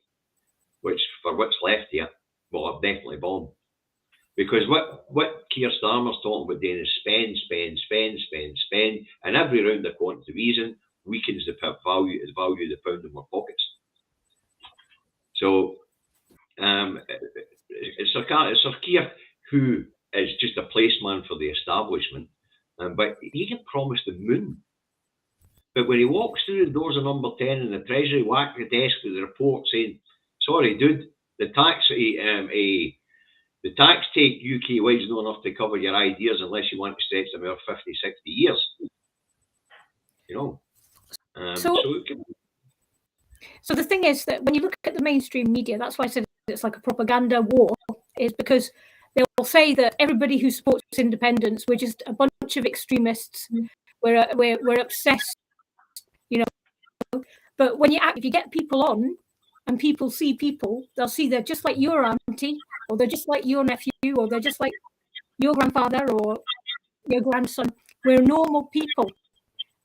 which for what's left here, will have definitely bombed. Because what Keir Starmer's talking about doing is spend, and every round of quantitative easing weakens the value of the pound in our pockets. So it's Sir Keir who is just a placeman for the establishment, but he can promise the moon. But when he walks through the doors of number 10 and the Treasury whack the desk with the report saying, sorry, dude, the tax take UK-wide is not enough to cover your ideas unless you want to stretch them over 50, 60 years. You know? So the thing is that when you look at the mainstream media, that's why I said it's like a propaganda war, is because they'll say that everybody who supports independence, we're just a bunch of extremists, we're obsessed, you know. But when if you get people on and people see people, they'll see they're just like your auntie, or they're just like your nephew, or they're just like your grandfather or your grandson. We're normal people.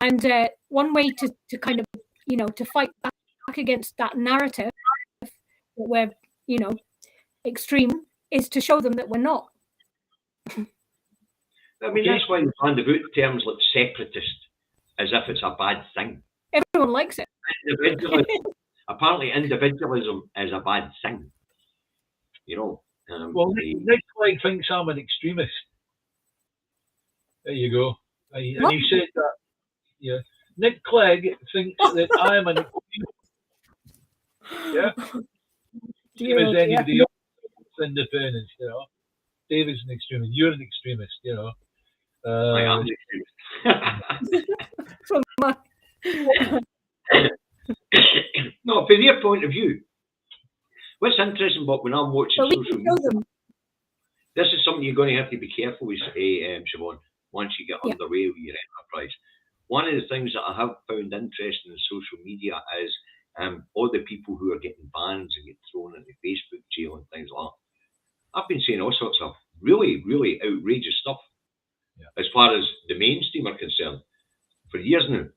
And one way to kind of, you know, to fight back against that narrative that we're, you know, extreme, is to show them that we're not. I mean, that's why we find about terms like separatist as if it's a bad thing. Everyone likes it. Apparently, individualism is a bad thing. You know. Well, Nick Clegg thinks I'm an extremist. There you go. And you said that. Yeah. Nick Clegg thinks that I am an extremist. Yeah. As anybody else with independence, you know. David's an extremist. You're an extremist, you know. I am an extremist. No, from their point of view, what's interesting, but when I'm watching social media, this is something you're going to have to be careful with, Siobhan, once you get underway with your enterprise. One of the things that I have found interesting in social media is all the people who are getting bans and get thrown into Facebook jail and things like that. I've been seeing all sorts of really, really outrageous stuff as far as the mainstream are concerned for years now.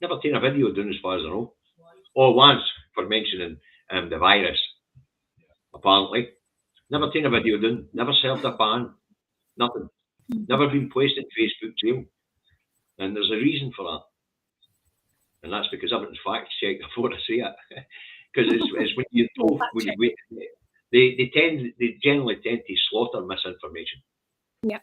Never seen a video done as far as I know. Or once for mentioning the virus, apparently. Never seen a video done, never served a ban, nothing. Never been placed in Facebook jail. And there's a reason for that. And that's because I haven't fact checked before I say it. Because it's when you told, they generally tend to slaughter misinformation. Yeah.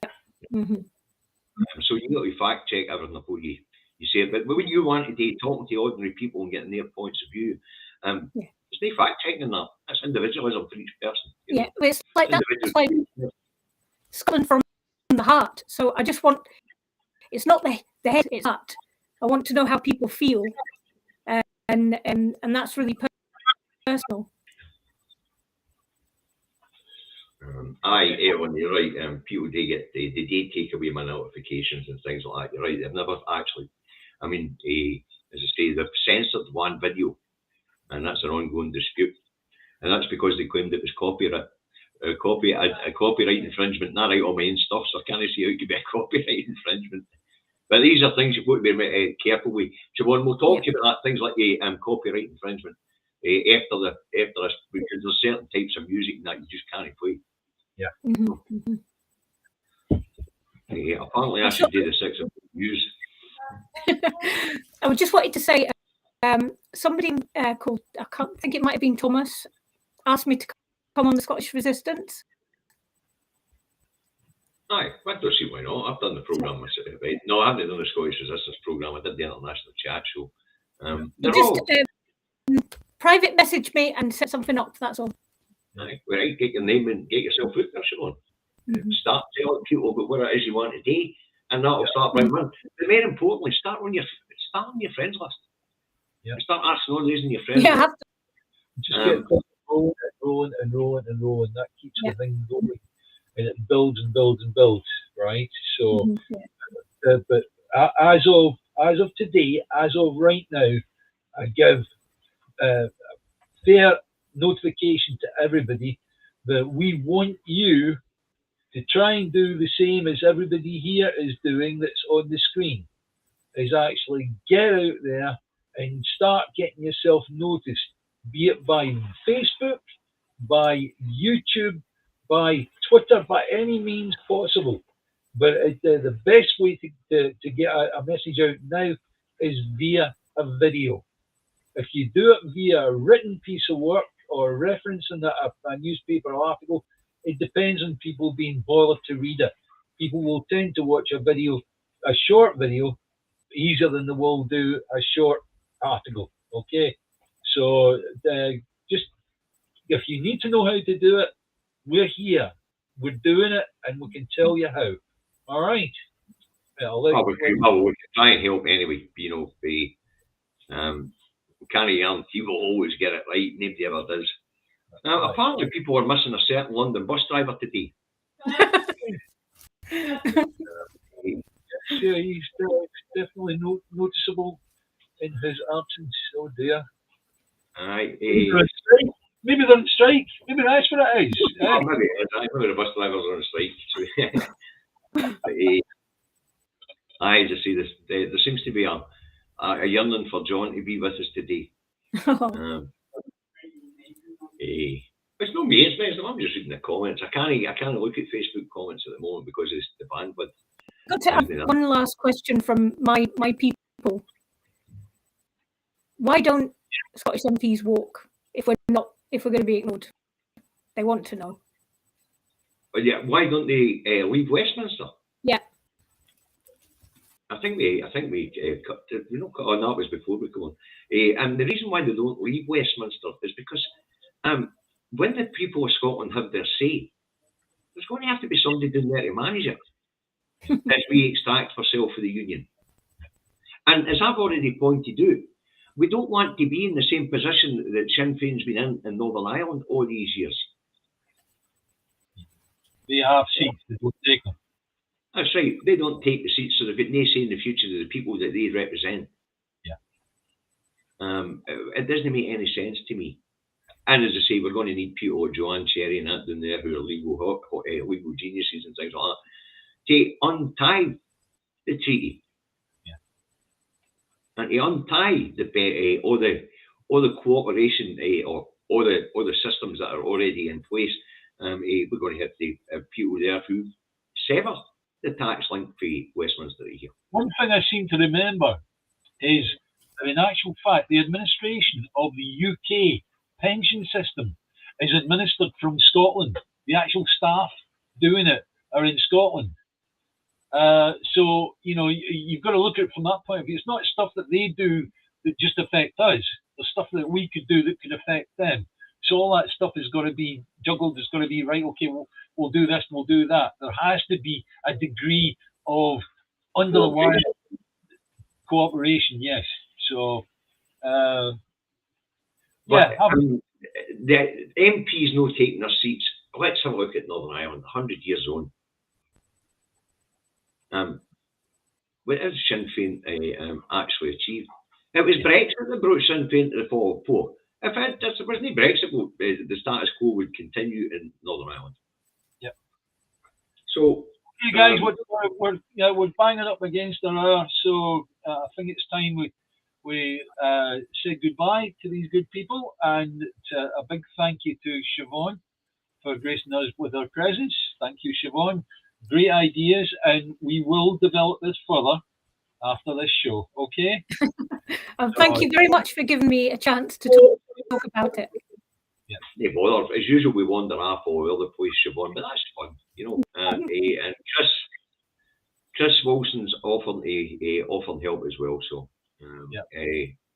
So you got to fact check everything before you say it. But when you want to do talking to ordinary people and getting their points of view, there's no fact checking in that. That's individualism for each person. Yeah, it's like that's like Scotland from the heart. So I just want, it's not the head, it's heart. I want to know how people feel, and that's really personal. Aaron, you're right. People do take away my notifications and things like that. You're right. They've never actually. I mean, as I say, they've censored one video, and that's an ongoing dispute. And that's because they claimed it was copyright infringement. Not right on my own stuff, so I can't see how it could be a copyright infringement. But these are things you've got to be careful with. Siobhan, we'll talk to you about that, things like copyright infringement after this, because there's certain types of music that you just can't play. Yeah. Apparently, I should do the 6 of news. I just wanted to say, somebody called, I can't think, it might have been Thomas, asked me to come on the Scottish Resistance. Aye, I don't see why not. I've done the programme myself, right? No, I haven't done the Scottish Resistance programme. I did the international chat show. Private message me and set something up, that's all. Aye, right, get your name and get yourself out there, Siobhan. Start telling people about what it is you want to do, and that'll start bringing in. But more importantly, start on your friends list. Yeah. Start asking all these in your friends list. Just get rolling. That keeps the thing going, and it builds and builds and builds, right? So, but as of today, as of right now, I give fair notification to everybody But we want you to try and do the same as everybody here is doing that's on the screen, is actually get out there and start getting yourself noticed, be it by Facebook, by YouTube, by Twitter, by any means possible. But the best way to get a message out now is via a video. If you do it via a written piece of work or referencing a newspaper article, it depends on people being bothered to read it. People will tend to watch a video, a short video, easier than they will do a short article. Okay, so just if you need to know how to do it, we're here. We're doing it, and we can tell you how. All right. We can try and help anyway. You know, we can't guarantee we'll always get it right. Nobody ever does. Now, apparently, people are missing a certain London bus driver today. Yeah, he's definitely noticeable in his absence. Oh dear. Aye. Maybe they're on strike. Maybe that's what it is. Maybe it is. Maybe the bus drivers are on strike. As I say, there seems to be a yearning for John to be with us today. It's not me. I'm just reading the comments. I can't look at Facebook comments at the moment because it's the bandwidth. Got to have one last question from my people. Why don't Scottish MPs walk if we're going to be ignored? They want to know. But yeah, why don't they leave Westminster? Yeah. I think we cut on. That was before we go on. And the reason why they don't leave Westminster is because when the people of Scotland have their say, there's going to have to be somebody doing there to manage it as we extract ourselves for the union. And as I've already pointed out, we don't want to be in the same position that Sinn Féin's been in Northern Ireland all these years. They have seats, they don't take them. That's right. They don't take the seats, so they've got no say in the future of the people that they represent. Yeah. It doesn't make any sense to me. And as I say, we're going to need people like Joanne Cherry and that down there who are legal geniuses and things like that to untie the treaty. Yeah. And to untie all the cooperation or all the systems that are already in place. We're going to have the people there who sever the tax link for Westminster here. One thing I seem to remember is, in actual fact, the administration of the UK pension system is administered from Scotland. The actual staff doing it are in Scotland. So, you know, you've got to look at it from that point of view. It's not stuff that they do that just affect us. There's stuff that we could do that could affect them. So all that stuff has got to be juggled. It's got to be, right, okay, we'll do this and we'll do that. There has to be a degree of under-the-wire cooperation, yes. So, the MPs not taking their seats. Let's have a look at Northern Ireland, 100 years on. What has Sinn Féin actually achieved? It was Brexit that brought Sinn Féin to the fall four. If there was no Brexit, the status quo would continue in Northern Ireland. Yep. So, hey guys, we're banging up against our hour, so I think it's time we say goodbye to these good people, and a big thank you to Siobhan for gracing us with her presence. Thank you, Siobhan. Great ideas, and we will develop this further after this show, okay? Thank you very much for giving me a chance to talk about it. Yeah, no bother. As usual, we wander off all over the place, Siobhan, but that's fun, you know. And Chris Wilson's offering help as well. So, so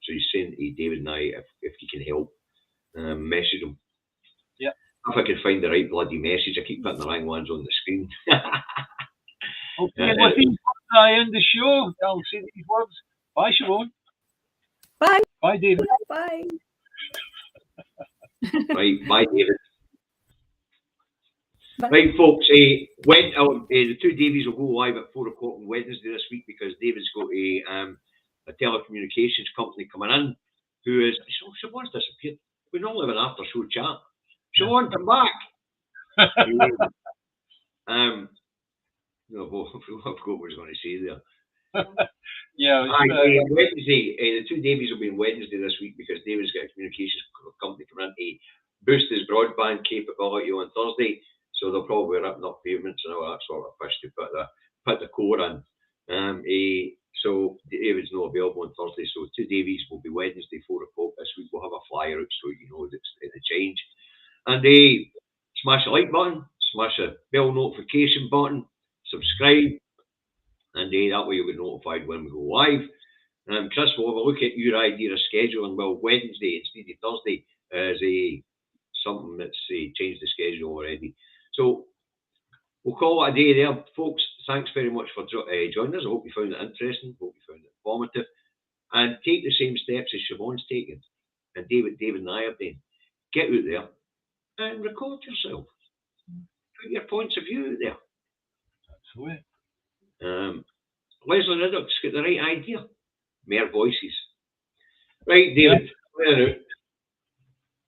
he's saying to David and I, if he can help, message him. Yeah. If I can find the right bloody message, I keep putting the wrong ones on the screen. Okay, with these words, I end the show. I'll say these words. Bye, Siobhan. Bye. Bye, David. Bye. Right, bye, David. Bye. Right, folks, the two Davies will go live at 4 o'clock on Wednesday this week because David's got a telecommunications company coming in who is... Siobhan's disappeared. We normally have an after-show chat. Siobhan, come back. No, I forgot what I was going to say there. Yeah. Wednesday, the two Davies will be on Wednesday this week because Davies got a communications company coming in to boost his broadband capability on Thursday. So they'll probably be ripping up pavements and all that sort of fish to put the core in. So David's not available on Thursday. So two Davies will be Wednesday, 4 o'clock this week. We'll have a flyer out so you know it's a change. And smash the like button, smash the bell notification button, subscribe, and that way you'll be notified when we go live. Chris will have a look at your idea of scheduling. Well, Wednesday instead of Thursday is something that's changed the schedule already. So we'll call it a day there, folks. Thanks very much for joining us. I hope you found it interesting. Hope you found it informative. And take the same steps as Siobhan's taken and David and I have done. Get out there and record yourself. Put your points of view out there. Absolutely. Leslie Riddock's got the right idea. More voices. Right, David.